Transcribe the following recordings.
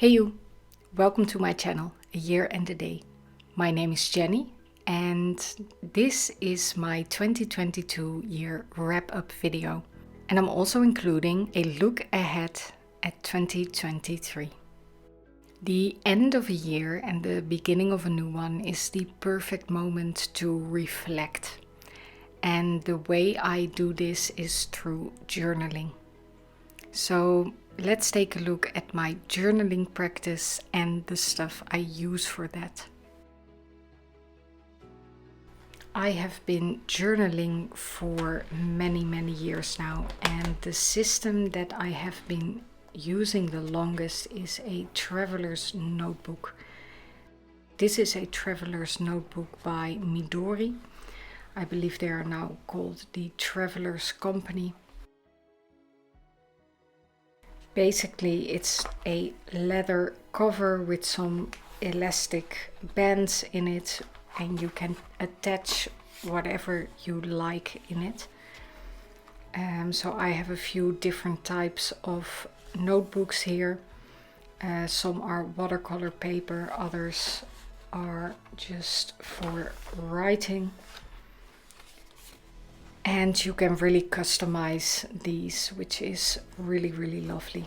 Hey you, welcome to my channel, A Year and a Day. My name is Jenny and this is my 2022 year wrap-up video. And I'm also including a look ahead at 2023. The end of a year and the beginning of a new one is the perfect moment to reflect. And the way I do this is through journaling. So let's take a look at my journaling practice and the stuff I use for that. I have been journaling for many years now, and the system that I have been using the longest is a traveler's notebook. This is a traveler's notebook by Midori. I believe they are now called the Traveler's Company. Basically, it's a leather cover with some elastic bands in it, and you can attach whatever you like in it. So I have a few different types of notebooks here. Some are watercolor paper, others are just for writing. And you can really customize these, which is really lovely.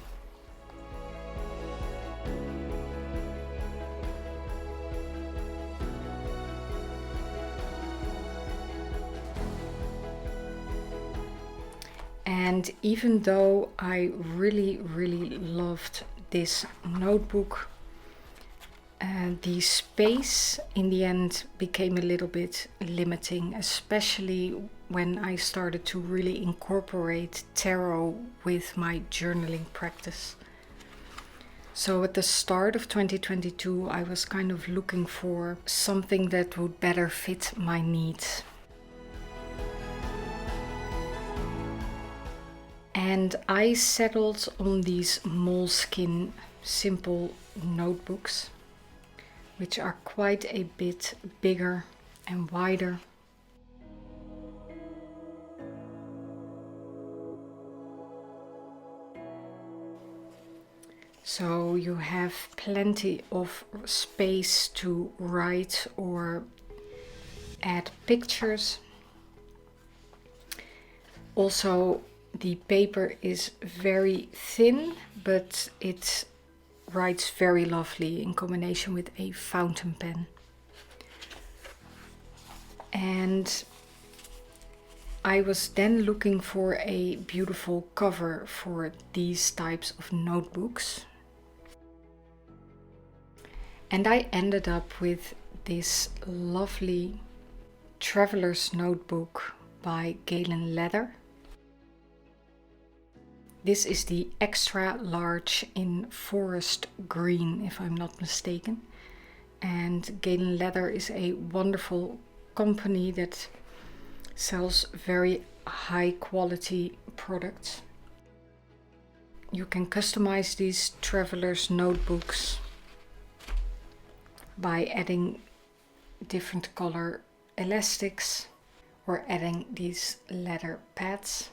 And even though I really loved this notebook, the space in the end became a little bit limiting, especially when I started to really incorporate tarot with my journaling practice. So at the start of 2022, I was kind of looking for something that would better fit my needs. And I settled on these Moleskine simple notebooks, which are quite a bit bigger and wider. So you have plenty of space to write or add pictures. Also, the paper is very thin, but it writes very lovely in combination with a fountain pen. And I was then looking for a beautiful cover for these types of notebooks. And I ended up with this lovely traveler's notebook by Galen Leather. This is the extra large in forest green, if I'm not mistaken. And Galen Leather is a wonderful company that sells very high quality products. You can customize these traveler's notebooks by adding different color elastics or adding these leather pads.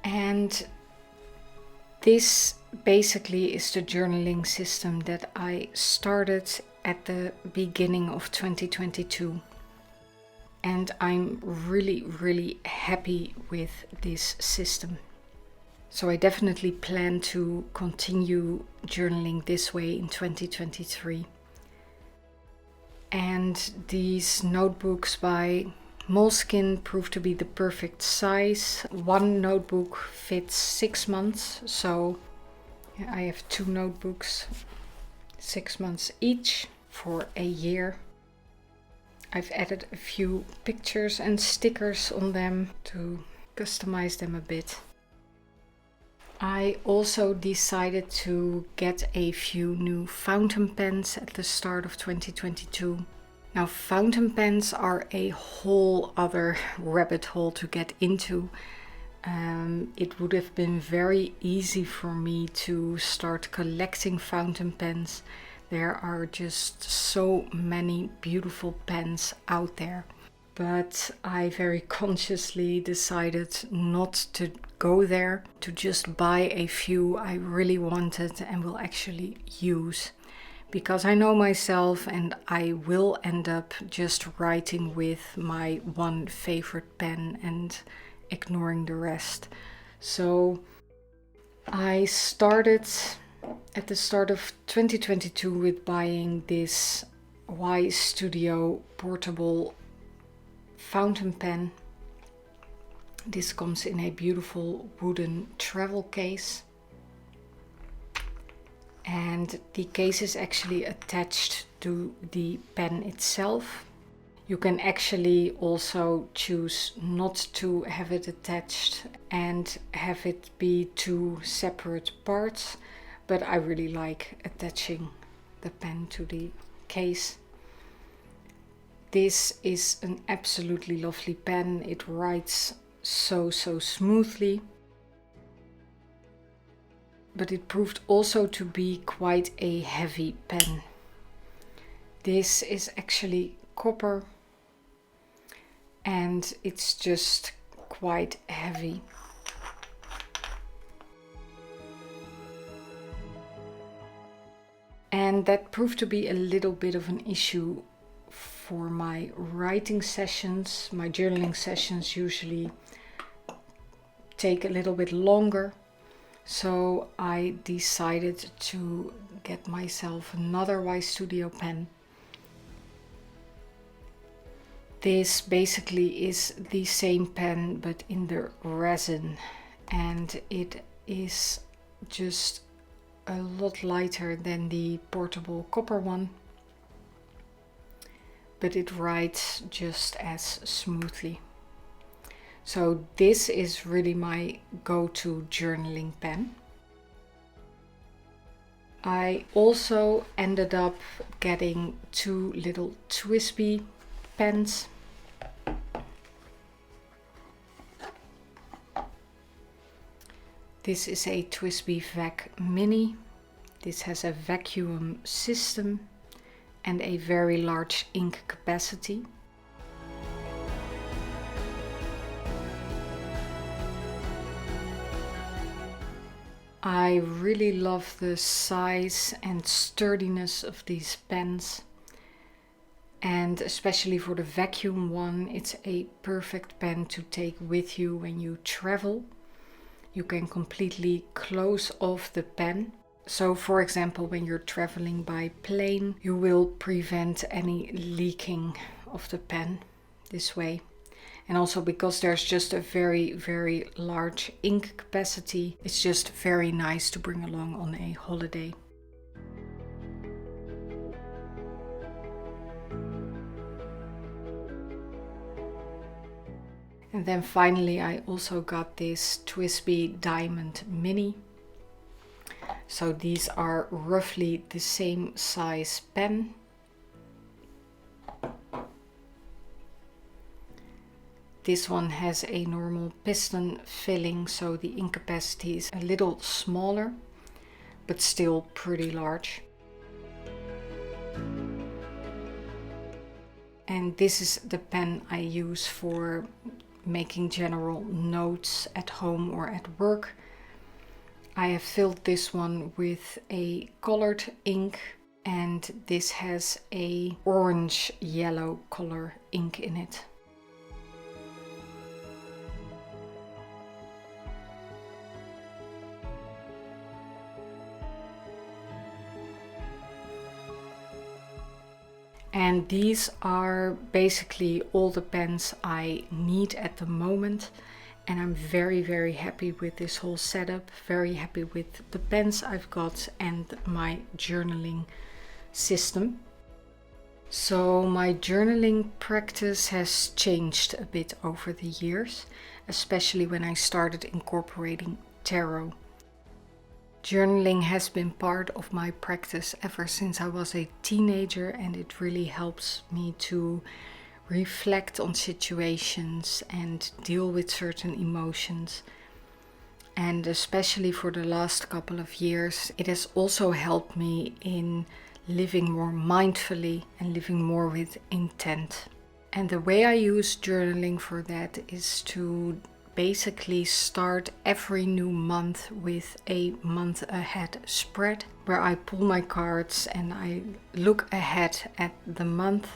And this basically is the journaling system that I started at the beginning of 2022. And I'm really happy with this system. So I definitely plan to continue journaling this way in 2023. And these notebooks by Moleskine proved to be the perfect size. One notebook fits 6 months, so I have 2 notebooks, 6 months each for a year. I've added a few pictures and stickers on them to customize them a bit. I also decided to get a few new fountain pens at the start of 2022. Now, fountain pens are a whole other rabbit hole to get into. It would have been very easy for me to start collecting fountain pens. There are just so many beautiful pens out there. but I very consciously decided not to go there, to just buy a few I really wanted and will actually use. Because I know myself and I will end up just writing with my one favorite pen and ignoring the rest. So I started at the start of 2022 with buying this Y Studio portable fountain pen. This comes in a beautiful wooden travel case. And the case is actually attached to the pen itself. You can actually also choose not to have it attached and have it be two separate parts, but I really like attaching the pen to the case. This is an absolutely lovely pen. It writes so smoothly. But it proved also to be quite a heavy pen. This is actually copper and it's just quite heavy. And that proved to be a little bit of an issue for my writing sessions. My journaling sessions usually take a little bit longer. So I decided to get myself another Y Studio pen. This basically is the same pen but in the resin, and it is just a lot lighter than the portable copper one, but it writes just as smoothly. So this is really my go-to journaling pen. I also ended up getting two little TWSBI pens. This is a TWSBI Vac Mini. This has a vacuum system and a very large ink capacity. I really love the size and sturdiness of these pens, and especially for the vacuum one, it's a perfect pen to take with you when you travel. You can completely close off the pen. So for example, when you're traveling by plane, you will prevent any leaking of the pen this way. And also because there's just a very large ink capacity, it's just very nice to bring along on a holiday. And then finally I also got this TWSBI Diamond Mini. So these are roughly the same size pen. This one has a normal piston filling, so the ink capacity is a little smaller, but still pretty large. And this is the pen I use for making general notes at home or at work. I have filled this one with a colored ink, and this has a orange yellow color ink in it. And these are basically all the pens I need at the moment. And I'm very happy with this whole setup. Very happy with the pens I've got and my journaling system. So my journaling practice has changed a bit over the years, especially when I started incorporating tarot. Journaling has been part of my practice ever since I was a teenager, and it really helps me to reflect on situations and deal with certain emotions. And especially for the last couple of years, it has also helped me in living more mindfully and living more with intent. And the way I use journaling for that is to basically start every new month with a month ahead spread, where I pull my cards and I look ahead at the month.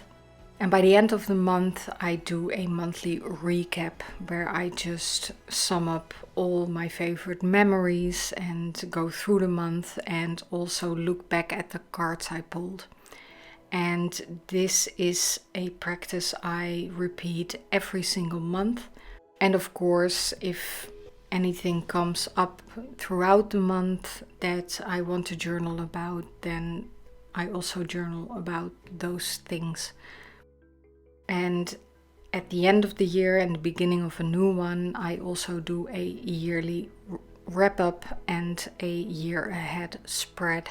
And by the end of the month, I do a monthly recap where I just sum up all my favorite memories and go through the month and also look back at the cards I pulled. And this is a practice I repeat every single month. And of course, if anything comes up throughout the month that I want to journal about, then I also journal about those things. And at the end of the year and the beginning of a new one, I also do a yearly wrap up and a year ahead spread.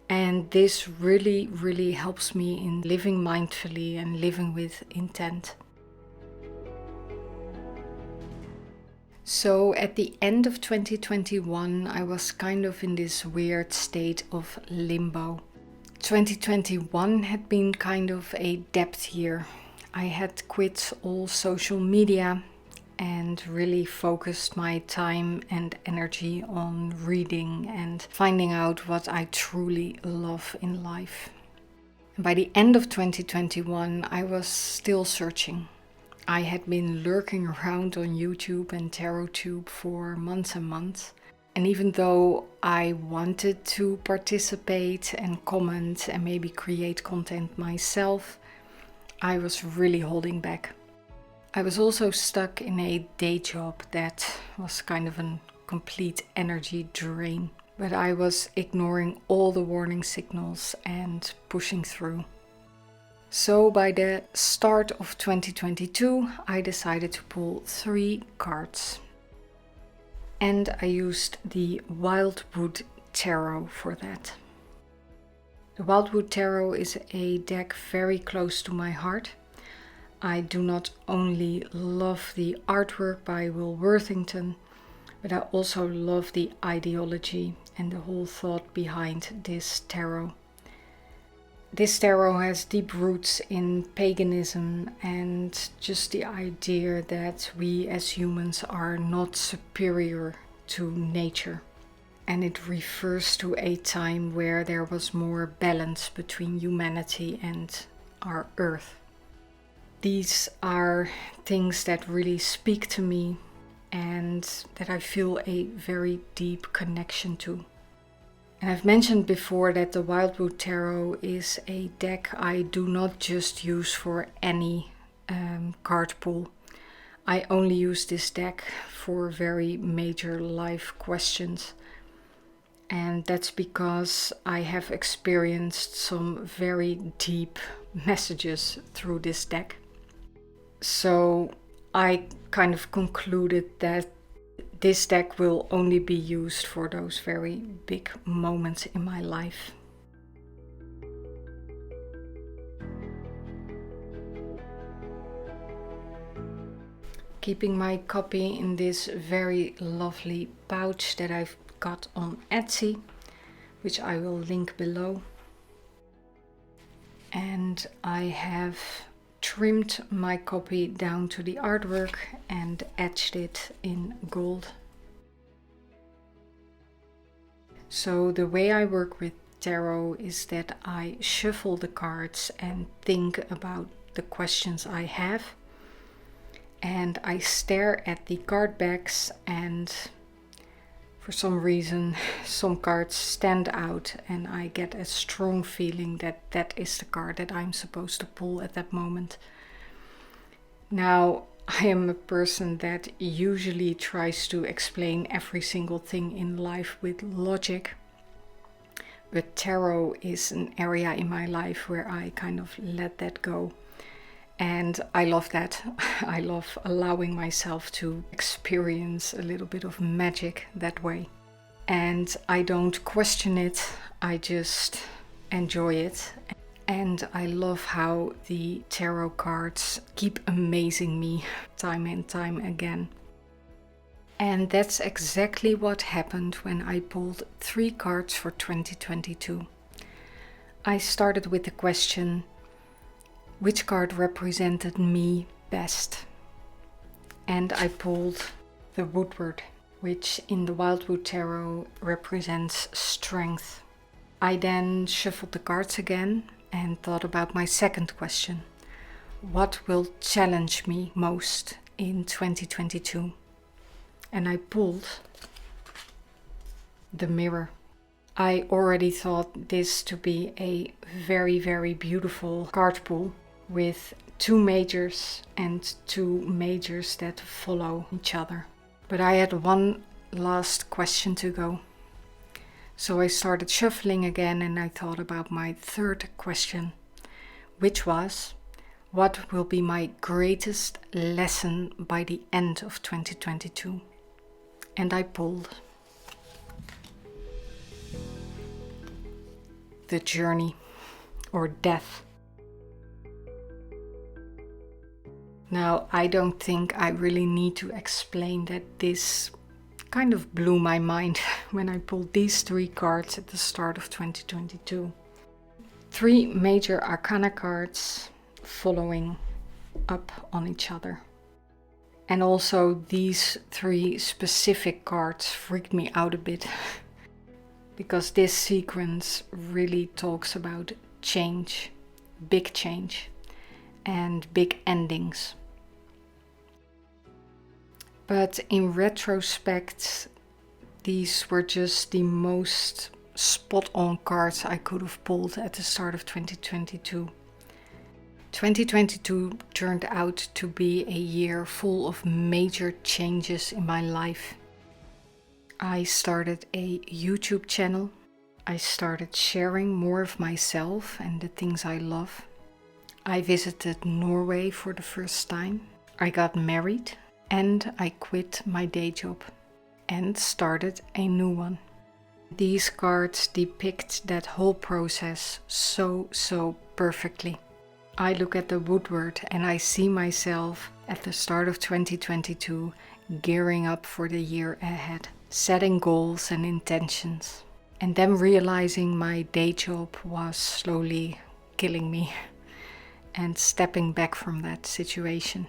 And this really, really helps me in living mindfully and living with intent. So at the end of 2021, I was kind of in this weird state of limbo. 2021 had been kind of a depth year. I had quit all social media and really focused my time and energy on reading and finding out what I truly love in life. And by the end of 2021, I was still searching. I had been lurking around on YouTube and TarotTube for months and months. And even though I wanted to participate and comment and maybe create content myself, I was really holding back. I was also stuck in a day job that was kind of a complete energy drain. But I was ignoring all the warning signals and pushing through. So by the start of 2022, I decided to pull 3 cards. And I used the Wildwood Tarot for that. The Wildwood Tarot is a deck very close to my heart. I do not only love the artwork by Will Worthington, but I also love the ideology and the whole thought behind this tarot. This tarot has deep roots in paganism and just the idea that we as humans are not superior to nature. And it refers to a time where there was more balance between humanity and our earth. These are things that really speak to me and that I feel a very deep connection to. And I've mentioned before that the Wildwood Tarot is a deck I do not just use for any card pull. I only use this deck for very major life questions. And that's because I have experienced some very deep messages through this deck. So I kind of concluded that this deck will only be used for those very big moments in my life. Keeping my copy in this very lovely pouch that I've got on Etsy, which I will link below. And I have trimmed my copy down to the artwork and etched it in gold. So the way I work with tarot is that I shuffle the cards and think about the questions I have, and I stare at the card backs, and for some reason some cards stand out and I get a strong feeling that that is the card that I'm supposed to pull at that moment. Now, I am a person that usually tries to explain every single thing in life with logic, but tarot is an area in my life where I kind of let that go. And I love that. I love allowing myself to experience a little bit of magic that way. And I don't question it, I just enjoy it. And I love how the tarot cards keep amazing me time and time again. And that's exactly what happened when I pulled 3 cards for 2022. I started with the question, which card represented me best. And I pulled the Woodward, which in the Wildwood Tarot represents strength. I then shuffled the cards again and thought about my second question. What will challenge me most in 2022? And I pulled the Mirror. I already thought this to be a very, very beautiful card pull with 2 majors and 2 majors that follow each other. But I had one last question to go. So I started shuffling again and I thought about my third question, which was, what will be my greatest lesson by the end of 2022? And I pulled the Journey, or Death. Now, I don't think I really need to explain that this kind of blew my mind when I pulled these 3 cards at the start of 2022. 3 major arcana cards following up on each other. And also these 3 specific cards freaked me out a bit because this sequence really talks about change, and big endings. But in retrospect, these were just the most spot-on cards I could have pulled at the start of 2022. 2022 turned out to be a year full of major changes in my life. I started a YouTube channel. I started sharing more of myself and the things I love. I visited Norway for the first time. I got married. And I quit my day job and started a new one. These cards depict that whole process so perfectly. I look at the Woodward and I see myself at the start of 2022 gearing up for the year ahead, setting goals and intentions, and then realizing my day job was slowly killing me and stepping back from that situation.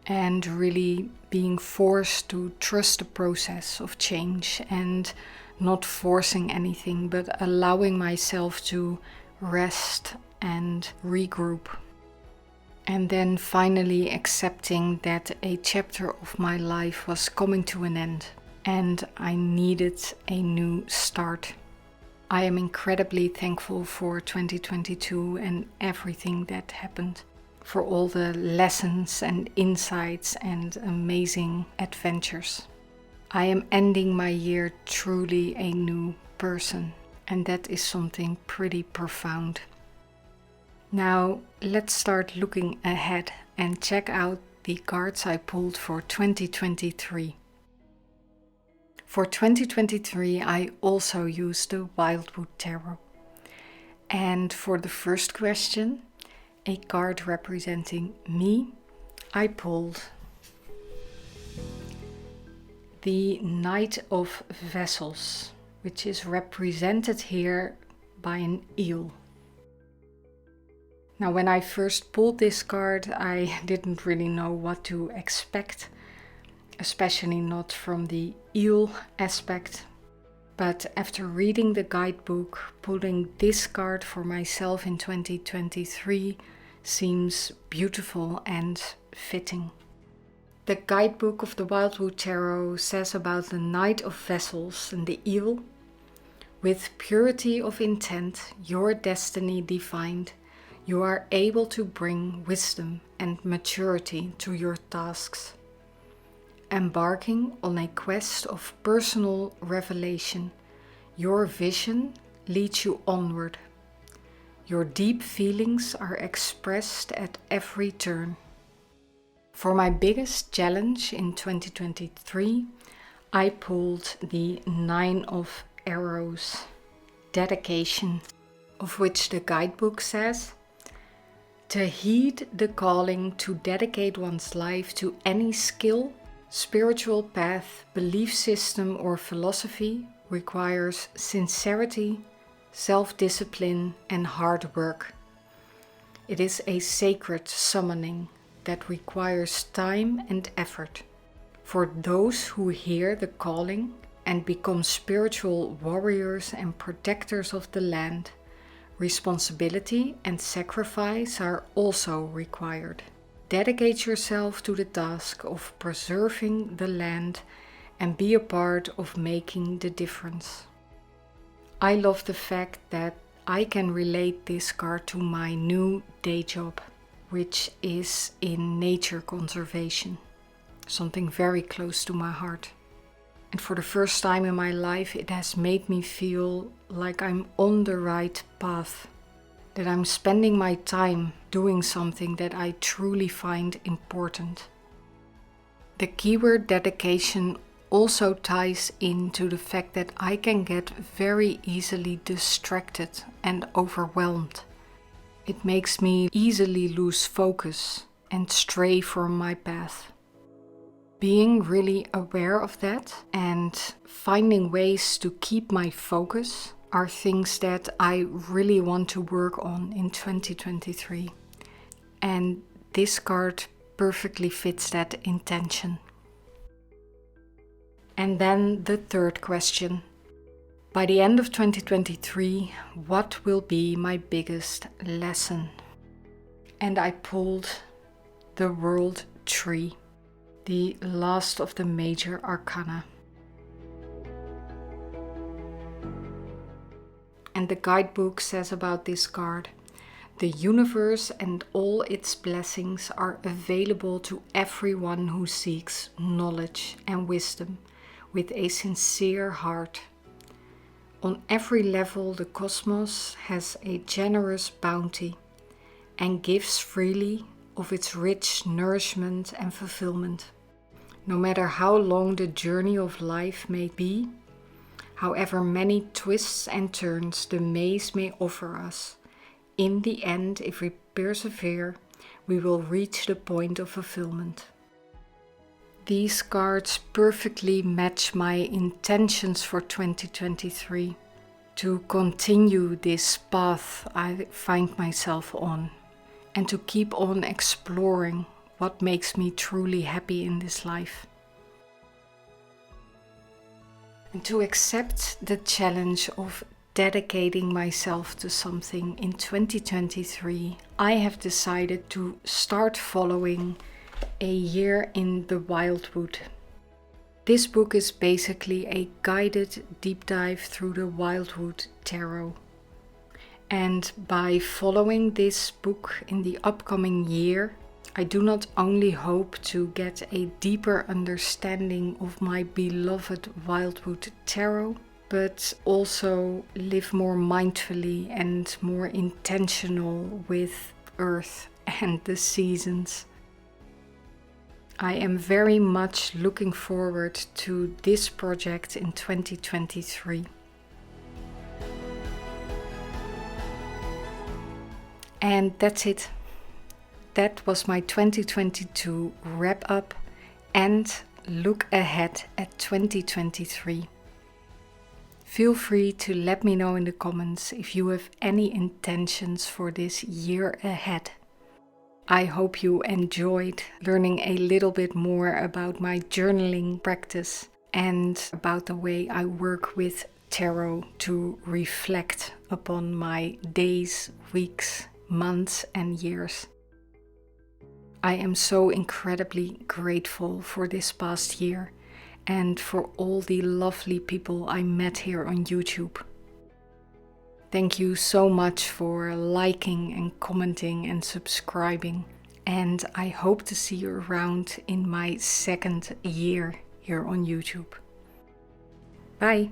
And really being forced to trust the process of change and not forcing anything, but allowing myself to rest and regroup. And then finally accepting that a chapter of my life was coming to an end and I needed a new start. I am incredibly thankful for 2022 and everything that happened, for all the lessons and insights and amazing adventures. I am ending my year truly a new person, and that is something pretty profound. Now, let's start looking ahead and check out the cards I pulled for 2023. For 2023, I also used the Wildwood Tarot. And for the first question, a card representing me, I pulled the Knight of Vessels, which is represented here by an eel. Now, when I first pulled this card, I didn't really know what to expect, especially not from the eel aspect. But after reading the guidebook, pulling this card for myself in 2023 seems beautiful and fitting. The guidebook of the Wildwood Tarot says about the Knight of Vessels and the eel. With purity of intent, your destiny defined, you are able to bring wisdom and maturity to your tasks. Embarking on a quest of personal revelation, your vision leads you onward. Your deep feelings are expressed at every turn. For my biggest challenge in 2023, I pulled the 9 of Arrows, dedication, of which the guidebook says, to heed the calling to dedicate one's life to any skill, spiritual path, belief system, or philosophy requires sincerity, self-discipline, and hard work. It is a sacred summoning that requires time and effort. For those who hear the calling and become spiritual warriors and protectors of the land, responsibility and sacrifice are also required. Dedicate yourself to the task of preserving the land and be a part of making the difference. I love the fact that I can relate this card to my new day job, which is in nature conservation, something very close to my heart. And for the first time in my life, it has made me feel like I'm on the right path, that I'm spending my time doing something that I truly find important. The keyword dedication also ties into the fact that I can get very easily distracted and overwhelmed. It makes me easily lose focus and stray from my path. Being really aware of that and finding ways to keep my focus are things that I really want to work on in 2023. And this card perfectly fits that intention. And then the third question. By the end of 2023, what will be my biggest lesson? And I pulled the World Tree, the last of the major arcana. And the guidebook says about this card, the universe and all its blessings are available to everyone who seeks knowledge and wisdom with a sincere heart. On every level, the cosmos has a generous bounty and gives freely of its rich nourishment and fulfillment. No matter how long the journey of life may be, however many twists and turns the maze may offer us, in the end, if we persevere, we will reach the point of fulfillment. These cards perfectly match my intentions for 2023, to continue this path I find myself on, and to keep on exploring what makes me truly happy in this life. And to accept the challenge of dedicating myself to something in 2023, I have decided to start following A Year in the Wildwood. This book is basically a guided deep dive through the Wildwood Tarot. And by following this book in the upcoming year, I do not only hope to get a deeper understanding of my beloved Wildwood Tarot, but also live more mindfully and more intentional with Earth and the seasons. I am very much looking forward to this project in 2023. And that's it. That was my 2022 wrap up and look ahead at 2023. Feel free to let me know in the comments if you have any intentions for this year ahead. I hope you enjoyed learning a little bit more about my journaling practice and about the way I work with tarot to reflect upon my days, weeks, months and years. I am so incredibly grateful for this past year and for all the lovely people I met here on YouTube. Thank you so much for liking and commenting and subscribing, and I hope to see you around in my second year here on YouTube. Bye!